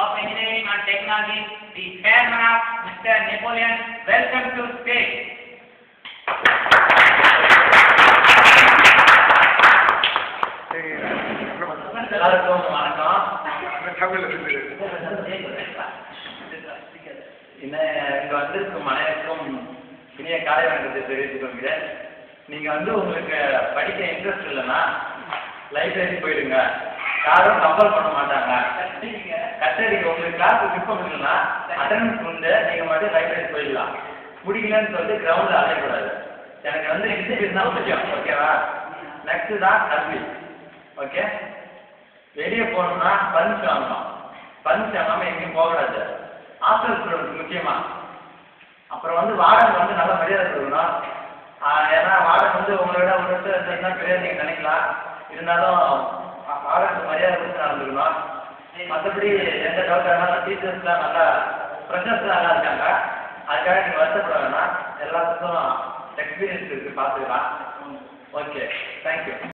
of Engineering and Technology, the chairman of Mr. Napoleon. Welcome to stage. எல்லாருக்கும் வணக்கம். இங்க வந்திருக்கும் அனைவருக்கும் இனிய காலை வணக்கத்தை தெரிவித்துக் கொள்கிறேன். நீங்க உங்களுக்கு படிக்க இன்ட்ரெஸ்ட் இல்லைன்னா லைப்ரரி போயிடுங்க. யாரும் கம்பல் பண்ண மாட்டாங்க. கட்டடிக்க உங்களுக்கு கிளாஸ் விருப்பம் இல்லைன்னா அட்டண்டன்ஸ் உண்டு, நீங்க மட்டும் லைப்ரரி போயிடலாம். முடிக்கலன்னு சொல்லிட்டு கிரவுண்ட்ல அலையக்கூடாது. எனக்கு இது தான் முக்கியம். ஓகேவா? நெக்ஸ்ட் தான் கல்வி. ஓகே, வெளியே போகணும்னா பர்மிஷன் வாங்கணும். பர்மிஷன் வாங்காம எங்கேயும் போகக்கூடாது. ஹாஸ்டல் ஸ்டூடெண்ட்ஸ் முக்கியமா. அப்புறம் வார்டன் நல்ல மரியாதை கொடுக்கணும். ஏன்னா வார்டன் உங்களை விட ஒரு வருஷம் கிடையாது நீங்கள் நினைக்கலாம். இருந்தாலும் வார்டனுக்கு மரியாதை கொடுத்து நடந்துக்கணும். மற்றபடி எந்த டவுட் ஆனாலும் டீச்சர்ஸ்லாம் நல்லா ஃப்ரெஷர்ஸ் நல்லா இருக்காங்க. அதுக்காக நீங்கள் வருத்தப்பட வேணாம். எல்லாத்துக்கும் எக்ஸ்பீரியன்ஸ் இருக்குது, பார்த்துக்கலாம். Okay, thank you.